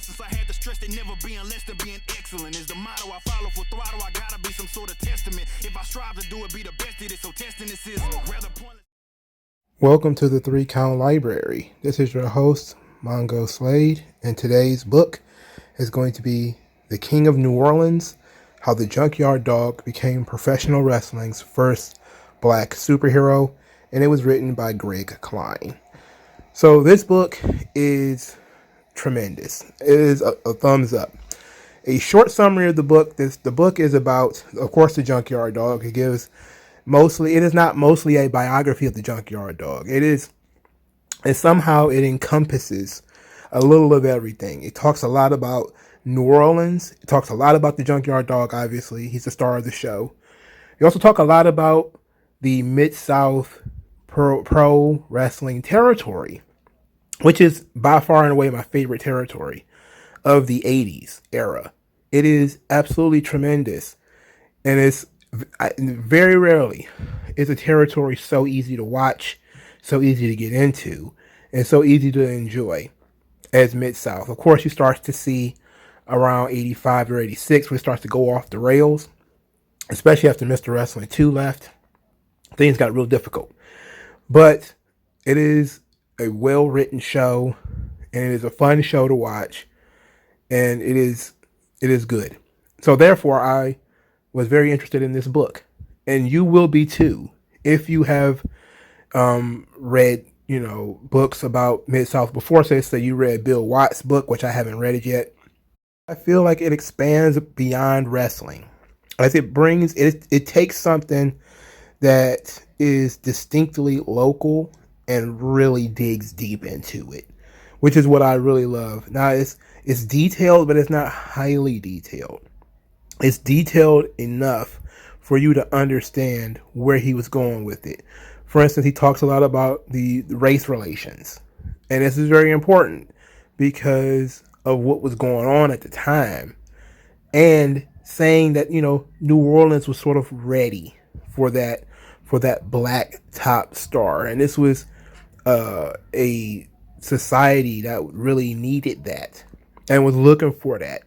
Since I had to stress that never being less than being excellent is the motto I follow. For throttle, I gotta be some sort of testament. If I strive to do it, be the best at it. So testing this is rather pointless. Welcome to the 3-Count Library. This is your host, MagMongoSlade, and today's book is going to be The King of New Orleans, How the Junkyard Dog Became Professional Wrestling's First Black Superhero, and it was written by Klein. So this book is tremendous. It is a thumbs up. A short summary of the book. The book is about, of course, the Junkyard Dog. It is not mostly a biography of the Junkyard Dog. And somehow it encompasses a little of everything. It talks a lot about New Orleans. It talks a lot about the Junkyard Dog, obviously. He's the star of the show. You also talk a lot about the Mid-South pro wrestling territory, which is by far and away my favorite territory of the 80s era. It is absolutely tremendous. And it's very rarely is a territory so easy to watch, so easy to get into, and so easy to enjoy as Mid-South. Of course, you start to see around 85 or 86 when it starts to go off the rails, especially after Mr. Wrestling 2 left. Things got real difficult. But it is a well-written show, and it is a fun show to watch, and it is good. So therefore, I was very interested in this book, and you will be too if you have read books about Mid-South before. Say you read Bill Watts' book, which I haven't read it yet. I feel like it expands beyond wrestling, as it takes something that is distinctly local and really digs deep into it, which is what I really love. Now it's detailed, but it's not highly detailed. It's detailed enough for you to understand where he was going with it. For instance, he talks a lot about the race relations. And this is very important because of what was going on at the time. And saying that, New Orleans was sort of ready for that black top star. And this was a society that really needed that and was looking for that.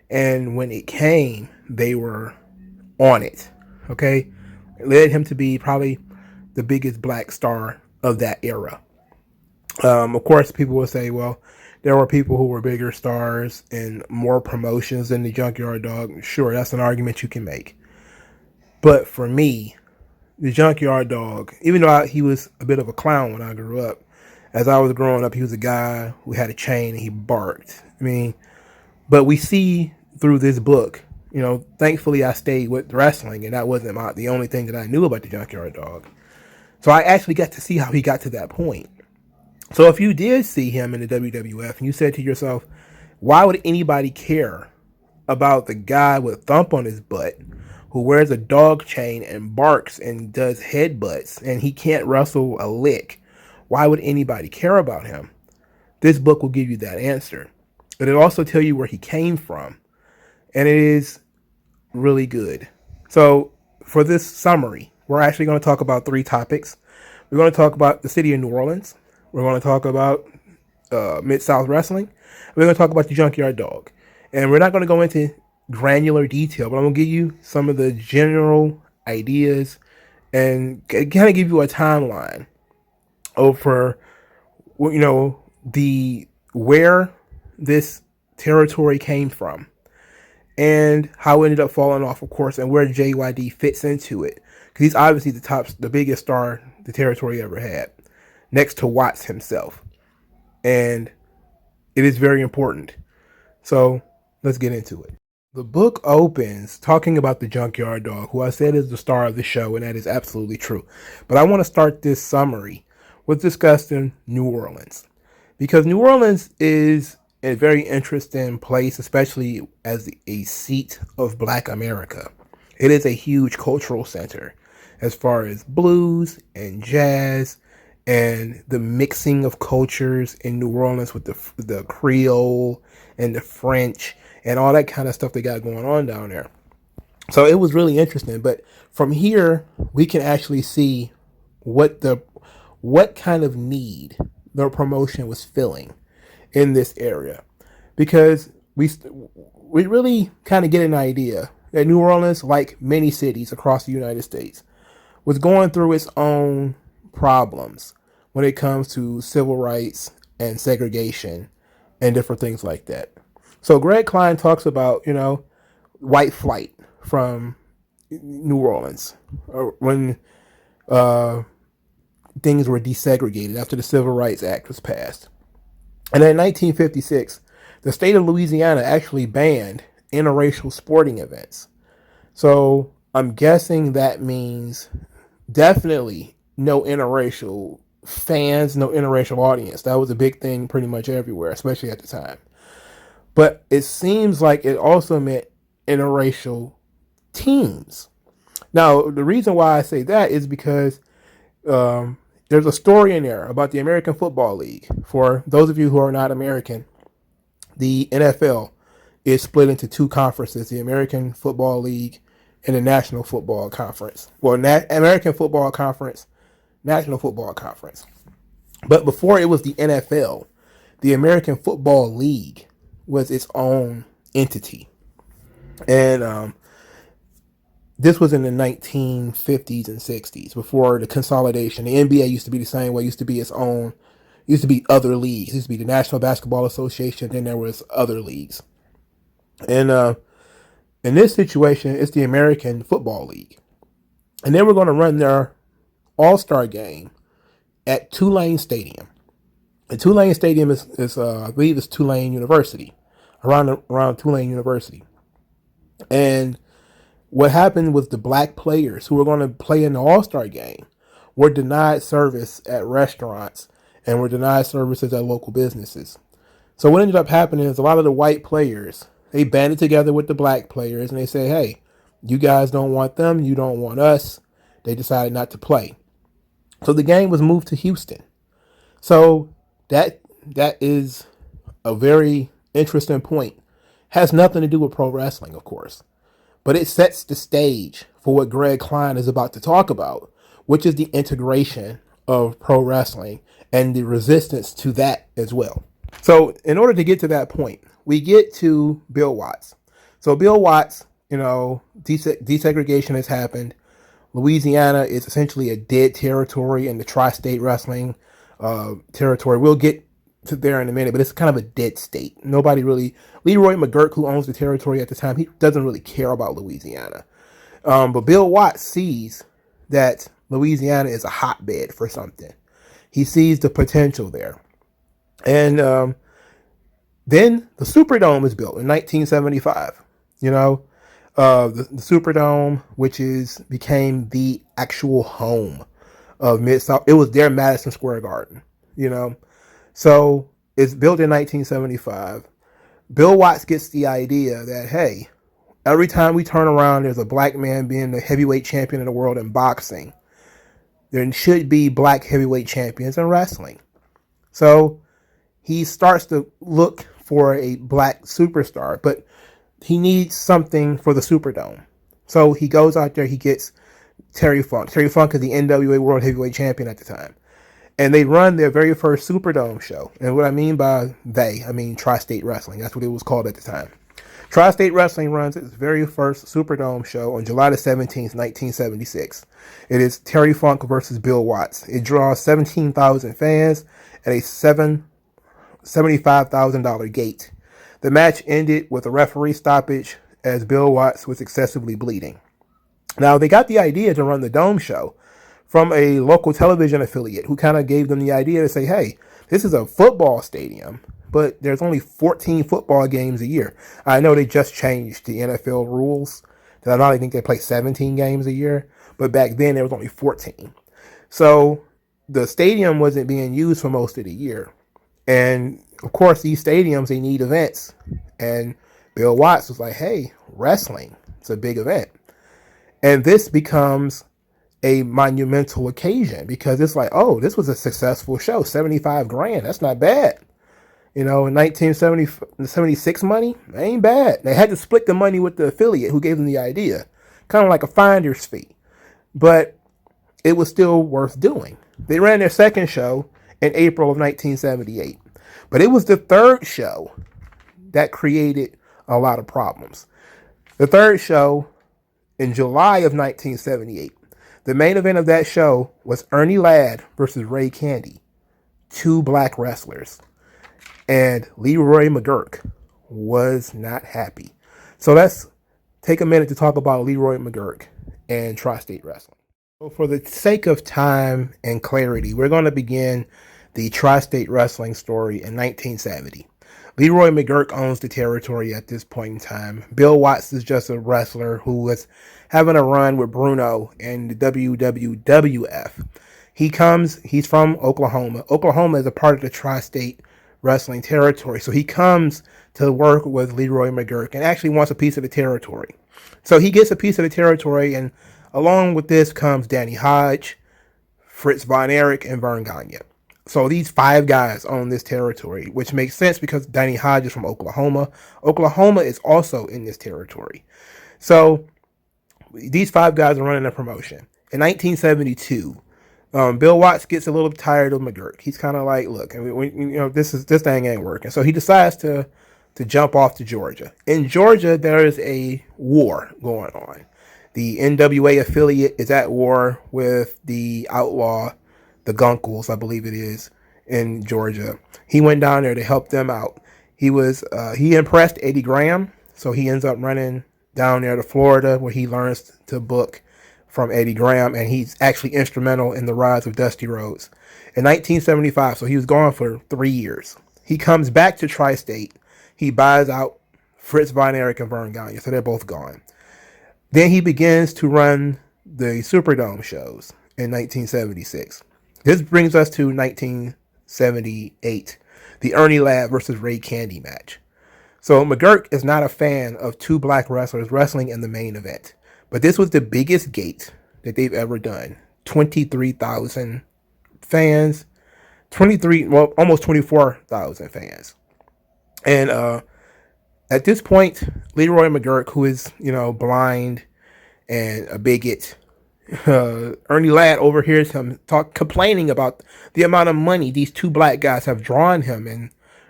And when it came, they were on it. Okay? It led him to be probably the biggest black star of that era. Of course, people will say, well, there were people who were bigger stars and more promotions than the Junkyard Dog. Sure, that's an argument you can make. But for me, the Junkyard Dog, even though he was a bit of a clown when I grew up, as I was growing up, he was a guy who had a chain and he barked. But we see through this book, thankfully I stayed with wrestling, and that wasn't the only thing that I knew about the Junkyard Dog. So I actually got to see how he got to that point. So if you did see him in the WWF and you said to yourself, why would anybody care about the guy with a thump on his butt who wears a dog chain and barks and does headbutts and he can't wrestle a lick? Why would anybody care about him? This book will give you that answer. But it'll also tell you where he came from. And it is really good. So for this summary, we're actually going to talk about 3 topics. We're going to talk about the city of New Orleans. We're going to talk about Mid-South Wrestling. We're going to talk about the Junkyard Dog. And we're not going to go into granular detail, but I'm going to give you some of the general ideas and kind of give you a timeline over, where this territory came from and how it ended up falling off, of course, and where JYD fits into it. Because he's obviously the biggest star the territory ever had, next to Watts himself. And it is very important. So let's get into it. The book opens talking about the Junkyard Dog, who I said is the star of the show, and that is absolutely true. But I want to start this summary with discussing New Orleans, because New Orleans is a very interesting place, especially as a seat of Black America. It is a huge cultural center as far as blues and jazz and the mixing of cultures in New Orleans with the Creole and the French and all that kind of stuff they got going on down there. So it was really interesting. But from here, we can actually see what kind of need the promotion was filling in this area. because we really kind of get an idea that New Orleans, like many cities across the United States, was going through its own problems when it comes to civil rights and segregation and different things like that. So Greg Klein talks about, white flight from New Orleans when things were desegregated after the Civil Rights Act was passed. And in 1956, the state of Louisiana actually banned interracial sporting events. So I'm guessing that means definitely no interracial fans, no interracial audience. That was a big thing pretty much everywhere, especially at the time. But it seems like it also meant interracial teams. Now, the reason why I say that is because there's a story in there about the American Football League. For those of you who are not American, the NFL is split into two conferences, the American Football League and the National Football Conference. Well, American Football Conference, National Football Conference. But before it was the NFL, the American Football League was its own entity. And this was in the 1950s and 60s, before the consolidation. The NBA used to be the same way. It used to be its own, used to be other leagues. It used to be the National Basketball Association, then there was other leagues. And in this situation, it's the American Football League. And they were going to run their All-Star game at Tulane Stadium. And Tulane Stadium is I believe it's Tulane University, around Tulane University. And what happened was the black players who were going to play in the All-Star game were denied service at restaurants and were denied services at local businesses. So what ended up happening is a lot of the white players, they banded together with the black players and they say, hey, you guys don't want them, you don't want us. They decided not to play. So the game was moved to Houston. So that is a very interesting point. Has nothing to do with pro wrestling, of course. But it sets the stage for what Greg Klein is about to talk about, which is the integration of pro wrestling and the resistance to that as well. So in order to get to that point, we get to Bill Watts. So Bill Watts, desegregation has happened. Louisiana is essentially a dead territory in the tri-state wrestling territory. We'll get to there in a minute, but it's kind of a dead state. Nobody really, Leroy McGurk, who owns the territory at the time, he doesn't really care about Louisiana. But Bill Watts sees that Louisiana is a hotbed for something. He sees the potential there. And then the Superdome is built in 1975. The Superdome, which became the actual home of Mid-South. It was their Madison Square Garden, So it's built in 1975. Bill Watts gets the idea that, hey, every time we turn around, there's a black man being the heavyweight champion of the world in boxing. There should be black heavyweight champions in wrestling. So he starts to look for a black superstar, but he needs something for the Superdome. So he goes out there, he gets Terry Funk. Terry Funk is the NWA World Heavyweight Champion at the time. And they run their very first Superdome show. And what I mean by I mean Tri-State Wrestling. That's what it was called at the time. Tri-State Wrestling runs its very first Superdome show on July the 17th, 1976. It is Terry Funk versus Bill Watts. It draws 17,000 fans at a $75,000 gate. The match ended with a referee stoppage as Bill Watts was excessively bleeding. Now, they got the idea to run the Dome show from a local television affiliate who kind of gave them the idea to say, hey, this is a football stadium, but there's only 14 football games a year. I know they just changed the NFL rules. I don't think they play 17 games a year, but back then there was only 14. So the stadium wasn't being used for most of the year. And of course, these stadiums, they need events. And Bill Watts was like, hey, wrestling, it's a big event. And this becomes a monumental occasion because it's like, oh, this was a successful show. 75 grand. That's not bad. In 1976 money, that ain't bad. They had to split the money with the affiliate who gave them the idea. Kind of like a finder's fee. But it was still worth doing. They ran their second show in April of 1978. But it was the third show that created a lot of problems. The third show, in July of 1978, the main event of that show was Ernie Ladd versus Ray Candy, two black wrestlers. And Leroy McGuirk was not happy. So let's take a minute to talk about Leroy McGuirk and Tri-State Wrestling. So for the sake of time and clarity, we're going to begin the Tri-State Wrestling story in 1970. Leroy McGuirk owns the territory at this point in time. Bill Watts is just a wrestler who was having a run with Bruno in the WWF. He's from Oklahoma. Oklahoma is a part of the Tri-State Wrestling territory. So he comes to work with Leroy McGuirk and actually wants a piece of the territory. So he gets a piece of the territory, and along with this comes Danny Hodge, Fritz Von Erich, and Vern Gagne. So these five guys own this territory, which makes sense because Danny Hodge is from Oklahoma. Oklahoma is also in this territory. So these five guys are running a promotion. In 1972, Bill Watts gets a little tired of McGuirk. He's kind of like, look, this thing ain't working. So he decides to jump off to Georgia. In Georgia, there is a war going on. The NWA affiliate is at war with the outlaw, the Gunkles, I believe it is, in Georgia. He went down there to help them out. He impressed Eddie Graham, so he ends up running down there to Florida, where he learns to book from Eddie Graham, and he's actually instrumental in the rise of Dusty Rhodes. In 1975, so he was gone for 3 years. He comes back to Tri-State. He buys out Fritz Von Erich and Vern Gagne, so they're both gone. Then he begins to run the Superdome shows in 1976. This brings us to 1978, the Ernie Ladd versus Ray Candy match. So McGuirk is not a fan of two black wrestlers wrestling in the main event. But this was the biggest gate that they've ever done. 23,000 fans. Almost 24,000 fans. And at this point, Leroy McGuirk, who is, blind and a bigot, Ernie Ladd overhears him complaining about the amount of money these two black guys have drawn him in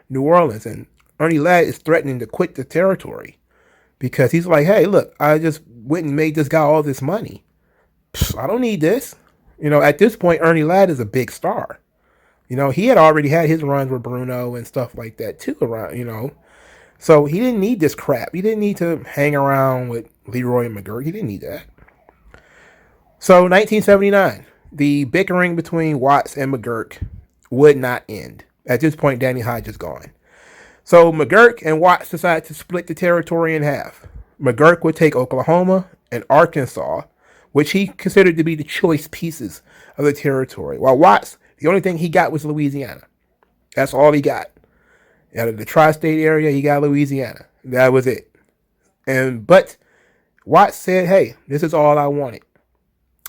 New Orleans. And Ernie Ladd is threatening to quit the territory because he's like, hey, look, I just went and made this guy all this money. I don't need this. At this point, Ernie Ladd is a big star. He had already had his runs with Bruno and stuff like that too around, So he didn't need this crap. He didn't need to hang around with Leroy and McGuirk. He didn't need that. So 1979, the bickering between Watts and McGuirk would not end. At this point, Danny Hodge is gone. So McGuirk and Watts decided to split the territory in half. McGuirk would take Oklahoma and Arkansas, which he considered to be the choice pieces of the territory. While Watts, the only thing he got was Louisiana. That's all he got. Out of the tri-state area, he got Louisiana. That was it. But Watts said, hey, this is all I wanted.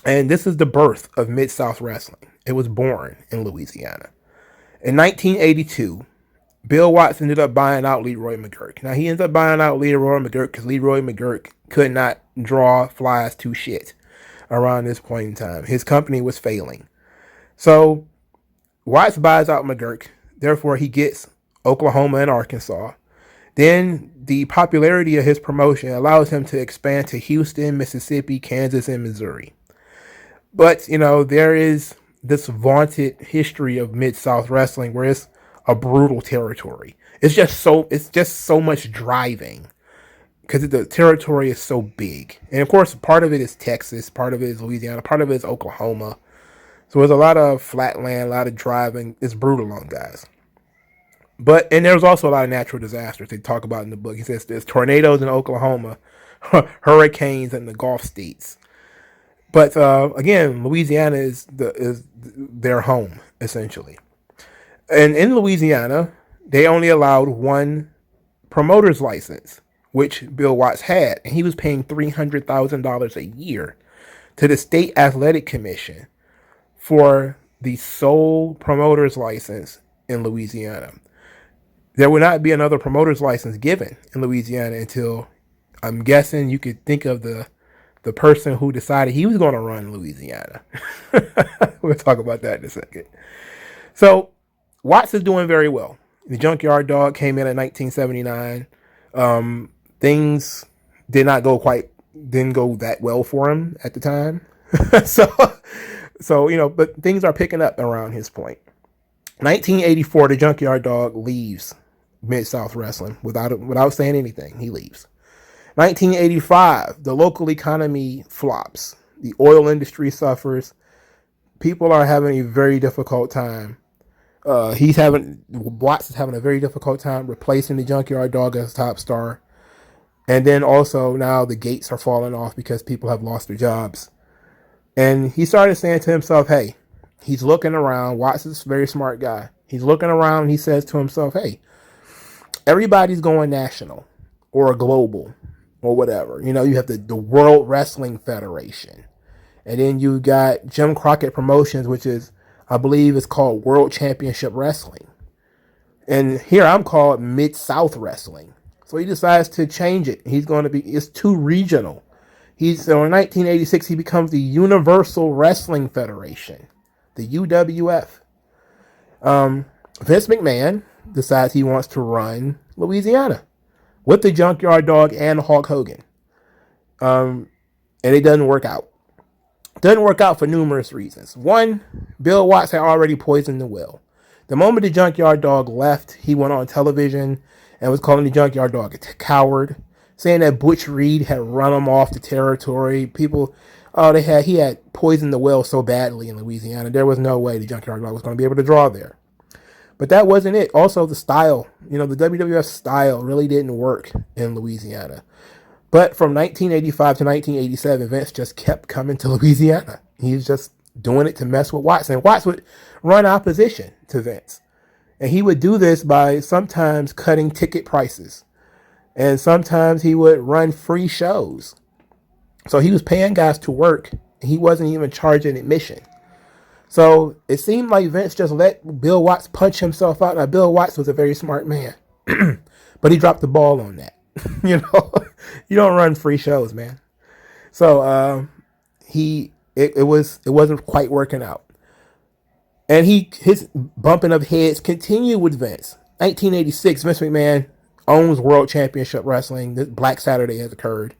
And this is the birth of Mid-South Wrestling. It was born in Louisiana. In 1982, Bill Watts ended up buying out Leroy McGuirk. Now, he ends up buying out Leroy McGuirk because Leroy McGuirk could not draw flies to shit around this point in time. His company was failing. So, Watts buys out McGuirk. Therefore, he gets Oklahoma and Arkansas. Then, the popularity of his promotion allows him to expand to Houston, Mississippi, Kansas, and Missouri. But, there is this vaunted history of Mid-South Wrestling where it's a brutal territory. It's just so much driving because the territory is so big. And of course, part of it is Texas, part of it is Louisiana, part of it is Oklahoma. So there's a lot of flat land, a lot of driving. It's brutal on guys. And there's also a lot of natural disasters they talk about in the book. He says there's tornadoes in Oklahoma, hurricanes in the Gulf states. But again, Louisiana is their home, essentially. And in Louisiana, they only allowed one promoter's license, which Bill Watts had. And he was paying $300,000 a year to the State Athletic Commission for the sole promoter's license in Louisiana. There would not be another promoter's license given in Louisiana until, I'm guessing you could think of the person who decided he was going to run Louisiana. We'll talk about that in a second. So Watts is doing very well. The Junkyard Dog came in 1979. Things did not go didn't go that well for him at the time. so, but things are picking up around his point. 1984, the Junkyard Dog leaves Mid-South Wrestling without saying anything. He leaves. 1985, the local economy flops. The oil industry suffers. People are having a very difficult time. Watts is having a very difficult time replacing the Junkyard Dog as top star. And then also now the gates are falling off because people have lost their jobs. And he started saying to himself, hey, he's looking around. Watts is a very smart guy. He's looking around and he says to himself, hey, everybody's going national or global or whatever. You have the World Wrestling Federation. And then you got Jim Crockett Promotions, which is, I believe, is called World Championship Wrestling. And here I'm called Mid-South Wrestling. So he decides to change it. It's too regional. So in 1986, he becomes the Universal Wrestling Federation, the UWF. Vince McMahon decides he wants to run Louisiana with the Junkyard Dog and Hulk Hogan. And it doesn't work out. Doesn't work out for numerous reasons. One, Bill Watts had already poisoned the well. The moment the Junkyard Dog left, he went on television and was calling the Junkyard Dog a coward, saying that Butch Reed had run him off the territory. He had poisoned the well so badly in Louisiana, there was no way the Junkyard Dog was going to be able to draw there. But that wasn't it. Also, the style, the WWF style really didn't work in Louisiana. But from 1985 to 1987, Vince just kept coming to Louisiana. He was just doing it to mess with Watts. And Watts would run opposition to Vince. And he would do this by sometimes cutting ticket prices. And sometimes he would run free shows. So he was paying guys to work. He wasn't even charging admission. So it seemed like Vince just let Bill Watts punch himself out. Now, Bill Watts was a very smart man. But he dropped the ball on that. You don't run free shows, man. So it wasn't quite working out. And his bumping of heads continued with Vince. 1986, Vince McMahon owns World Championship Wrestling. This Black Saturday has occurred.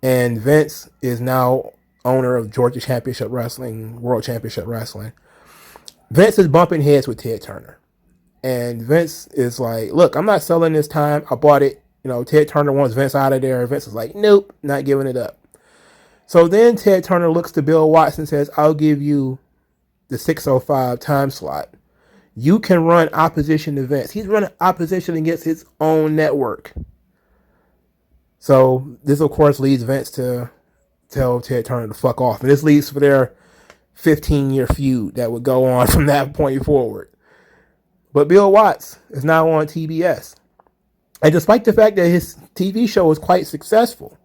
And Vince is now owner of Georgia Championship Wrestling, World Championship Wrestling. Vince is bumping heads with Ted Turner. And Vince is like, look, I'm not selling this time. I bought it. Ted Turner wants Vince out of there. Vince is like, nope, not giving it up. So then Ted Turner looks to Bill Watts and says, I'll give you the 6:05 time slot. You can run opposition to Vince. He's running opposition against his own network. So this, of course, leads Vince to tell Ted Turner to fuck off. And this leads for their 15-year feud that would go on from that point forward. But Bill Watts is now on TBS. And despite the fact that his TV show is quite successful,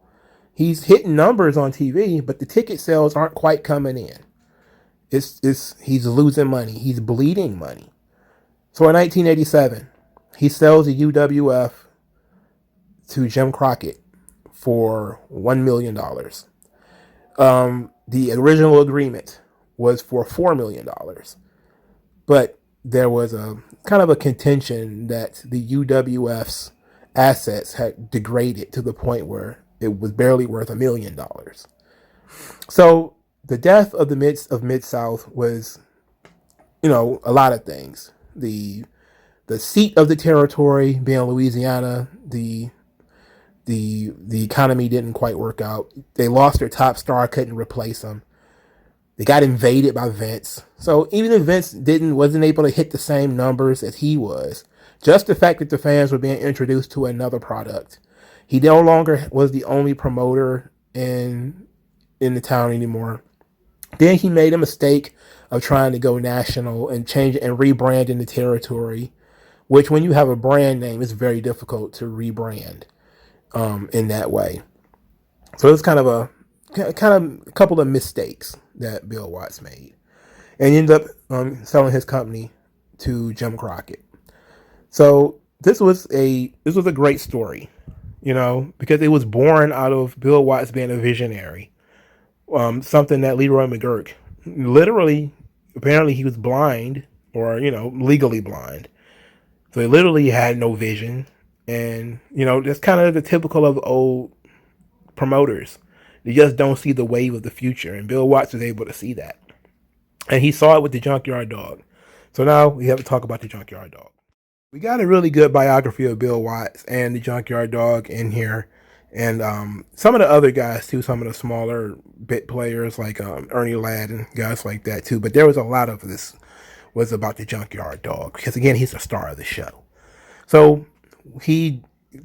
he's hitting numbers on TV, but the ticket sales aren't quite coming in. He's losing money. He's bleeding money. So in 1987, he sells the UWF to Jim Crockett for $1 million. The original agreement was for $4 million. But there was a kind of a contention that the UWF's assets had degraded to the point where it was barely worth $1 million. So the death of Mid-South was, a lot of things. The seat of the territory being Louisiana, the economy didn't quite work out. They lost their top star, couldn't replace him. They got invaded by Vince. So even if Vince wasn't able to hit the same numbers as he was, just the fact that the fans were being introduced to another product. He no longer was the only promoter in the town anymore. Then he made a mistake of trying to go national and change and rebrand in the territory, which when you have a brand name, it's very difficult to rebrand in that way. So it's kind of a couple of mistakes that Bill Watts made, and he ended up selling his company to Jim Crockett. So this was a great story, because it was born out of Bill Watts being a visionary. Something that Leroy McGurk, literally, apparently he was blind or, legally blind. So he literally had no vision. And, that's kind of the typical of old promoters. They just don't see the wave of the future. And Bill Watts was able to see that. And he saw it with the Junkyard Dog. So now we have to talk about the Junkyard Dog. We got a really good biography of Bill Watts and the Junkyard Dog in here. And some of the other guys, too, some of the smaller bit players like Ernie Ladd and guys like that, too. But there was a lot of this was about the Junkyard Dog. Because, again, he's the star of the show. So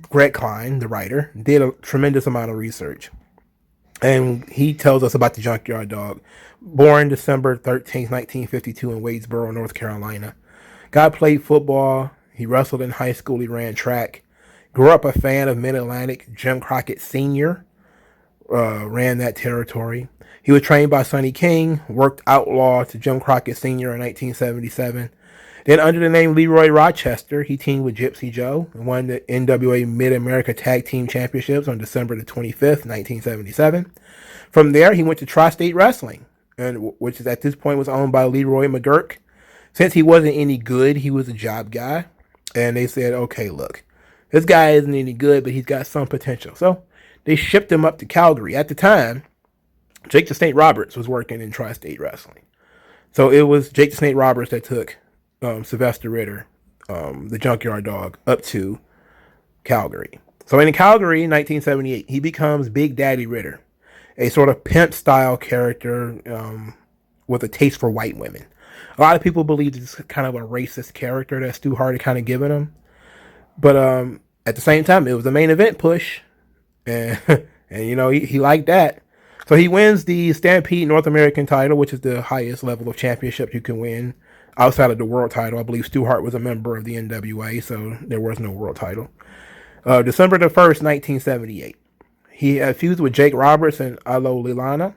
Greg Klein, the writer, did a tremendous amount of research. And he tells us about the Junkyard Dog. Born December 13th, 1952 in Wadesboro, North Carolina. Guy played football. He wrestled in high school. He ran track. Grew up a fan of Mid-Atlantic. Jim Crockett Sr. Ran that territory. He was trained by Sonny King. Worked outlaw to Jim Crockett Sr. in 1977. Then under the name Leroy Rochester, he teamed with Gypsy Joe and won the NWA Mid-America Tag Team Championships on December the 25th, 1977. From there, he went to Tri-State Wrestling, which is at this point was owned by Leroy McGurk. Since he wasn't any good, he was a job guy. And they said, okay, look, this guy isn't any good, but he's got some potential. So they shipped him up to Calgary. At the time, Jake the Snake Roberts was working in Tri-State Wrestling. So it was Jake the Snake Roberts that took Sylvester Ritter, the Junkyard Dog, up to Calgary. So in Calgary in 1978, he becomes Big Daddy Ritter, a sort of pimp-style character with a taste for white women. A lot of people believe it's kind of a racist character that Stu Hart kind of given him. But at the same time, it was a main event push. And, he liked that. So he wins the Stampede North American title, which is the highest level of championship you can win outside of the world title. I believe Stu Hart was a member of the NWA, so there was no world title. December the 1st, 1978. He feuded with Jake Roberts and Alo Lilana.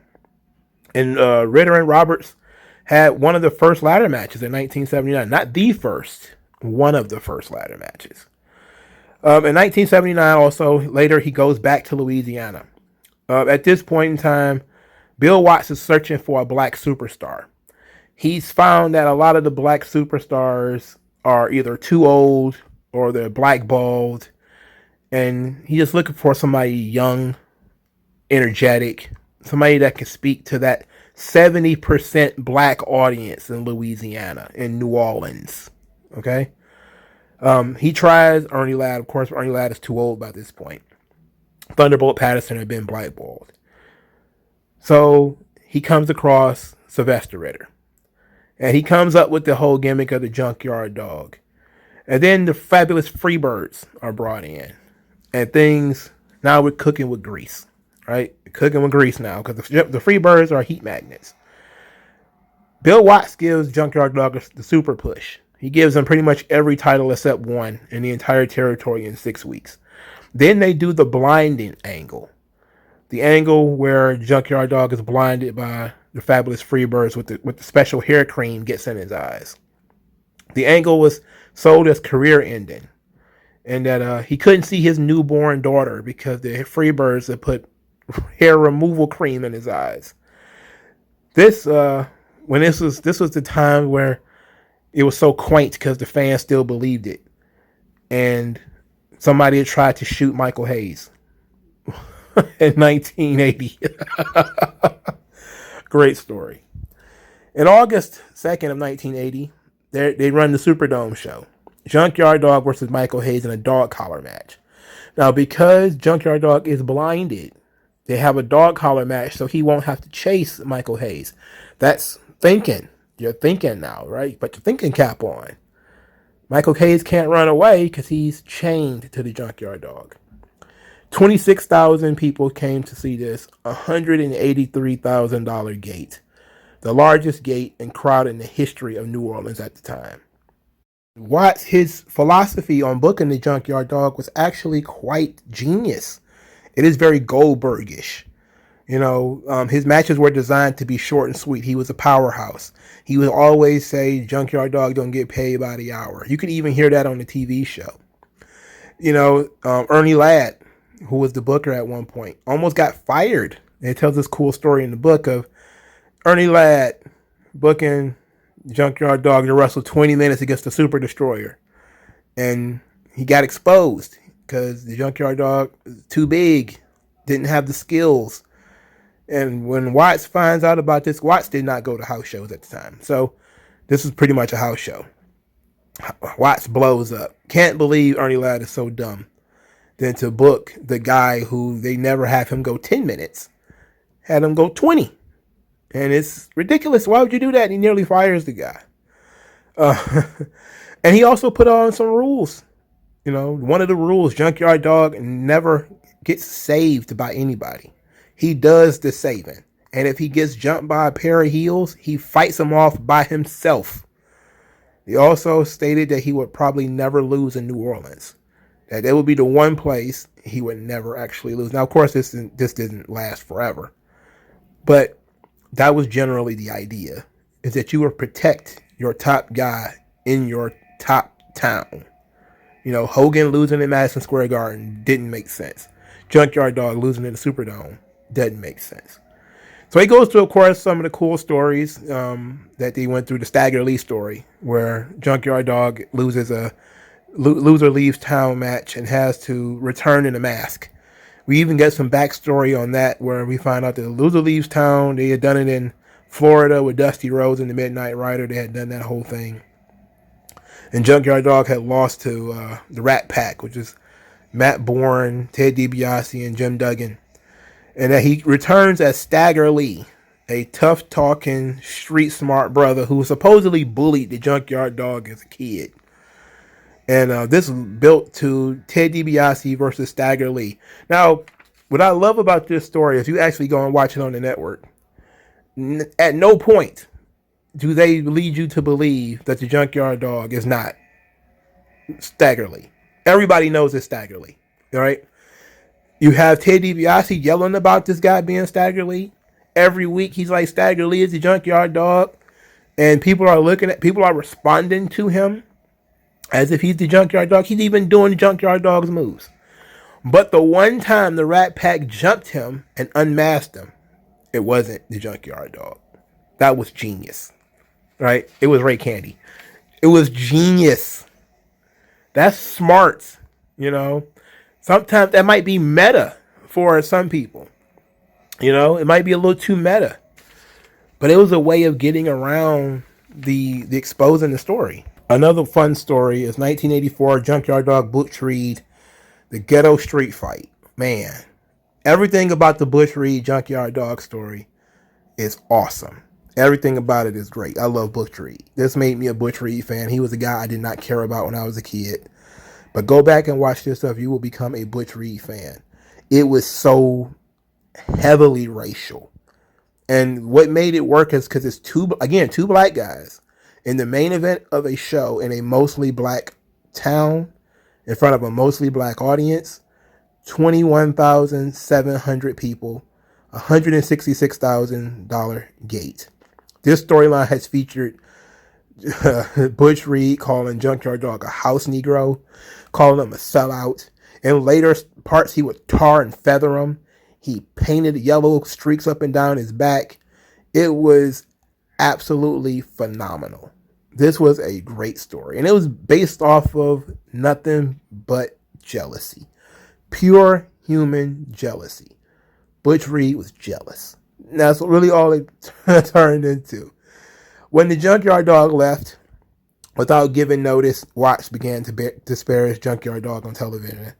And Ritter and Roberts had one of the first ladder matches in 1979. Not the first, one of the first ladder matches. In 1979 also, later he goes back to Louisiana. At this point in time, Bill Watts is searching for a black superstar. He's found that a lot of the black superstars are either too old or they're blackballed. And he's just looking for somebody young, energetic, somebody that can speak to that 70% black audience in Louisiana, in New Orleans. Okay? He tries Ernie Ladd. Of course, Ernie Ladd is too old by this point. Thunderbolt Patterson had been blackballed. So he comes across Sylvester Ritter. And he comes up with the whole gimmick of the Junkyard Dog. And then the Fabulous Freebirds are brought in. And things, now we're cooking with grease. Right? Cooking with grease now. Because the Freebirds are heat magnets. Bill Watts gives Junkyard Dog the super push. He gives them pretty much every title except one in the entire territory in 6 weeks. Then they do the blinding angle. The angle where Junkyard Dog is blinded by the Fabulous Freebirds with the special hair cream gets in his eyes. The angle was sold as career ending. And that he couldn't see his newborn daughter because the Freebirds had put hair removal cream in his eyes. This was the time where it was so quaint because the fans still believed it. And somebody had tried to shoot Michael Hayes in 1980. Great story. In August 2nd of 1980, they run the Superdome show. Junkyard Dog versus Michael Hayes in a dog collar match. Now, because Junkyard Dog is blinded, they have a dog collar match so he won't have to chase Michael Hayes. That's thinking. You're thinking now, right? Put your thinking cap on. Michael Hayes can't run away because he's chained to the Junkyard Dog. 26,000 people came to see this $183,000 gate. The largest gate and crowd in the history of New Orleans at the time. Watts, his philosophy on booking the Junkyard Dog was actually quite genius. It is very Goldbergish. His matches were designed to be short and sweet. He was a powerhouse. He would always say, Junkyard Dog don't get paid by the hour. You could even hear that on the TV show. Ernie Ladd, who was the booker at one point, almost got fired. And it tells this cool story in the book of Ernie Ladd booking Junkyard Dog to wrestle 20 minutes against the Super Destroyer. And he got exposed because the Junkyard Dog was too big, didn't have the skills. And when Watts finds out about this, Watts did not go to house shows at the time. So this is pretty much a house show. Watts blows up. Can't believe Ernie Ladd is so dumb than to book the guy who they never have him go 10 minutes. Had him go 20. And it's ridiculous. Why would you do that? He nearly fires the guy. And he also put on some rules. You know, one of the rules, Junkyard Dog never gets saved by anybody. He does the saving. And if he gets jumped by a pair of heels, he fights him off by himself. He also stated that he would probably never lose in New Orleans. That it would be the one place he would never actually lose. Now, of course, this didn't last forever. But that was generally the idea, is that you would protect your top guy in your top town. You know, Hogan losing in Madison Square Garden didn't make sense. Junkyard Dog losing in the Superdome doesn't make sense. So he goes through, of course, some of the cool stories that they went through. The Stagger Lee story, where Junkyard Dog loses a loser leaves town match and has to return in a mask. We even get some backstory on that, where we find out that the loser leaves town. They had done it in Florida with Dusty Rhodes and the Midnight Rider. They had done that whole thing. And Junkyard Dog had lost to the Rat Pack, which is Matt Bourne, Ted DiBiase, and Jim Duggan. And that he returns as Stagger Lee, a tough-talking, street-smart brother who supposedly bullied the Junkyard Dog as a kid. And this was built to Ted DiBiase versus Stagger Lee. Now, what I love about this story is you actually go and watch it on the network. At no point do they lead you to believe that the Junkyard Dog is not Stagger Lee. Everybody knows it's Stagger Lee, all right? You have Ted DiBiase yelling about this guy being Stagger Lee. Every week he's like, Stagger Lee is the Junkyard Dog. And people are responding to him as if he's the Junkyard Dog. He's even doing the Junkyard Dog's moves. But the one time the Rat Pack jumped him and unmasked him, it wasn't the Junkyard Dog. That was genius, right? It was Ray Candy. It was genius. That's smart, you know. Sometimes that might be meta for some people. You know, it might be a little too meta. But it was a way of getting around the exposing the story. Another fun story is 1984 Junkyard Dog Butch Reed, the Ghetto Street Fight. Man, everything about the Butch Reed Junkyard Dog story is awesome. Everything about it is great. I love Butch Reed. This made me a Butch Reed fan. He was a guy I did not care about when I was a kid. But go back and watch this stuff. You will become a Butch Reed fan. It was so heavily racial. And what made it work is because it's two black guys in the main event of a show in a mostly black town in front of a mostly black audience. 21,700 people, $166,000 gate. This storyline has featured Butch Reed calling Junkyard Dog a house Negro, calling him a sellout. In later parts, he would tar and feather him. He painted yellow streaks up and down his back. It was absolutely phenomenal. This was a great story. And it was based off of nothing but jealousy. Pure human jealousy. Butch Reed was jealous. That's really all it turned into. When the Junkyard Dog left, without giving notice, Watts began to disparage Junkyard Dog on television,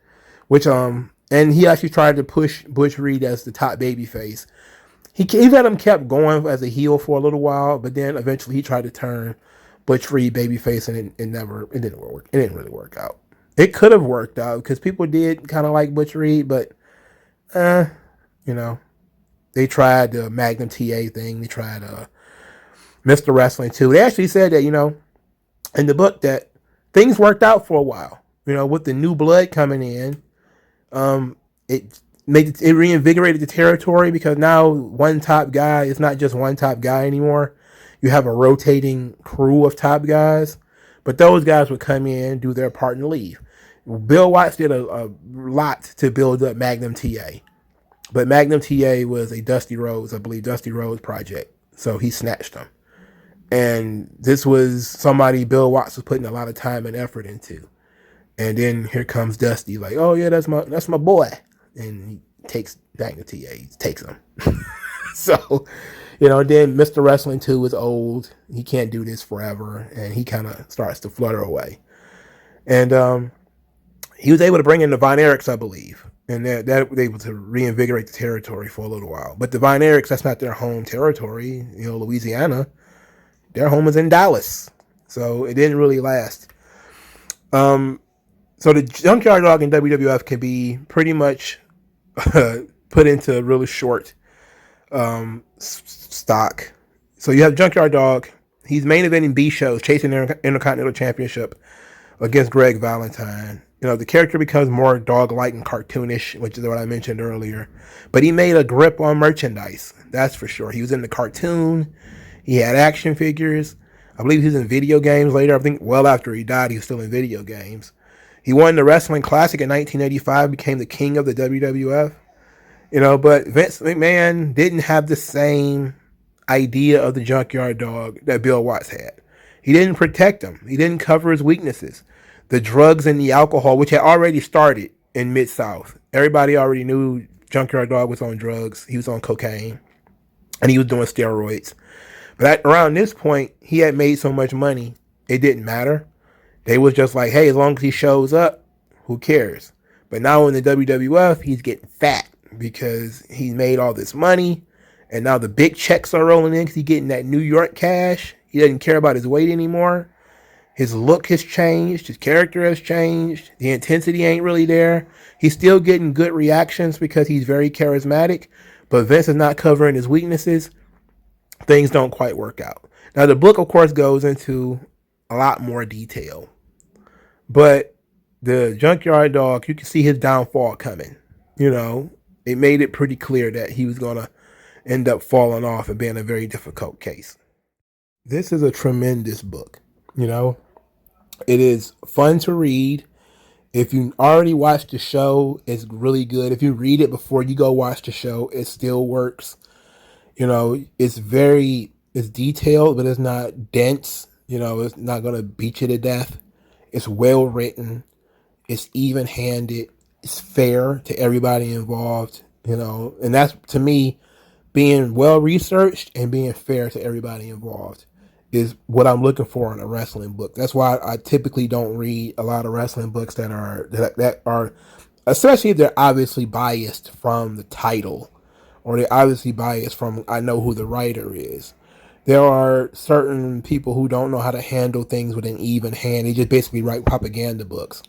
and he actually tried to push Butch Reed as the top babyface. He had him kept going as a heel for a little while, but then eventually he tried to turn Butch Reed babyface, and it didn't work. It didn't really work out. It could have worked out because people did kind of like Butch Reed, but you know, they tried the Magnum TA thing. They tried Mr. Wrestling too. They actually said that, you know, in the book that things worked out for a while. You know, with the new blood coming in, it reinvigorated the territory because now one top guy is not just one top guy anymore. You have a rotating crew of top guys, but those guys would come in, do their part, and leave. Bill Watts did a lot to build up Magnum TA, but Magnum TA was a Dusty Rhodes project, so he snatched them. And this was somebody Bill Watts was putting a lot of time and effort into. And then here comes Dusty, like, oh yeah, that's my boy, and he takes Dignity. Yeah, he takes him. So, then Mr. Wrestling 2 is old. He can't do this forever, and he kind of starts to flutter away. And he was able to bring in the Von Erichs, I believe, and that was able to reinvigorate the territory for a little while. But the Von Erichs, that's not their home territory. Louisiana, their home is in Dallas, so it didn't really last. So the Junkyard Dog in WWF can be pretty much put into a really short stock. So you have Junkyard Dog. He's main eventing B shows, chasing the Intercontinental Championship against Greg Valentine. The character becomes more dog-like and cartoonish, which is what I mentioned earlier. But he made a grip on merchandise, that's for sure. He was in the cartoon. He had action figures. I believe he was in video games later. I think well after he died, he was still in video games. He won the Wrestling Classic in 1985, became the king of the WWF. But Vince McMahon didn't have the same idea of the Junkyard Dog that Bill Watts had. He didn't protect him. He didn't cover his weaknesses. The drugs and the alcohol, which had already started in Mid-South. Everybody already knew Junkyard Dog was on drugs. He was on cocaine. And he was doing steroids. But around this point, he had made so much money, it didn't matter. They was just like, hey, as long as he shows up, who cares? But now in the WWF, he's getting fat because he made all this money. And now the big checks are rolling in because he's getting that New York cash. He doesn't care about his weight anymore. His look has changed. His character has changed. The intensity ain't really there. He's still getting good reactions because he's very charismatic. But Vince is not covering his weaknesses. Things don't quite work out. Now, the book, of course, goes into a lot more detail. But the Junkyard Dog, you can see his downfall coming. It made it pretty clear that he was going to end up falling off and being a very difficult case. This is a tremendous book. It is fun to read. If you already watched the show, it's really good. If you read it before you go watch the show, it still works. It's detailed, but it's not dense. It's not going to beat you to death. It's well written. It's even handed. It's fair to everybody involved, and that's, to me, being well researched and being fair to everybody involved is what I'm looking for in a wrestling book. That's why I typically don't read a lot of wrestling books that are, especially if they're obviously biased from the title, or they're obviously biased from, I know who the writer is. There are certain people who don't know how to handle things with an even hand. They just basically write propaganda books.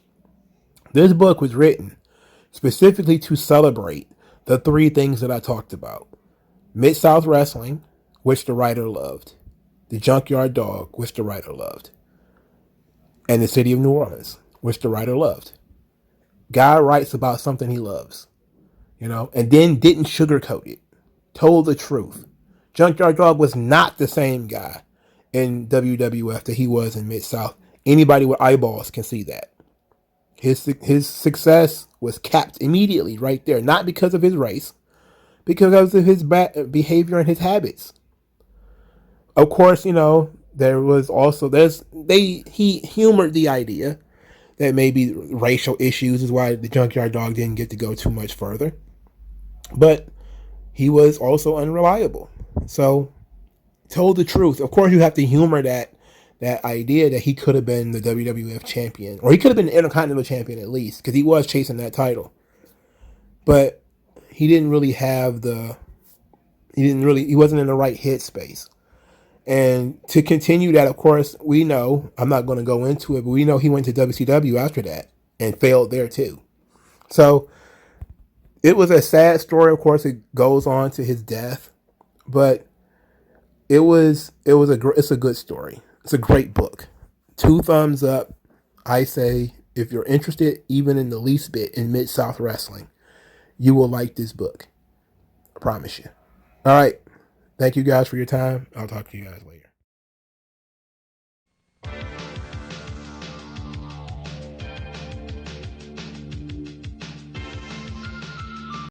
This book was written specifically to celebrate the three things that I talked about. Mid-South Wrestling, which the writer loved. The Junkyard Dog, which the writer loved. And the city of New Orleans, which the writer loved. Guy writes about something he loves, and then didn't sugarcoat it. Told the truth. Junkyard Dog was not the same guy in WWF that he was in Mid-South. Anybody with eyeballs can see that. His success was capped immediately right there, not because of his race, because of his bad behavior and his habits. Of course, there was also he humored the idea that maybe racial issues is why the Junkyard Dog didn't get to go too much further. But he was also unreliable. So, told the truth. Of course, you have to humor that idea that he could have been the WWF champion, or he could have been the Intercontinental champion at least, because he was chasing that title. But he didn't really have he wasn't in the right headspace. And to continue that, of course, we know, I'm not going to go into it, but we know he went to WCW after that and failed there too. So it was a sad story. Of course, it goes on to his death, but it's a good story. It's a great book. 2 thumbs up. I say, if you're interested even in the least bit in Mid-South Wrestling, you will like this book. I promise you. All right. Thank you guys for your time. I'll talk to you guys later.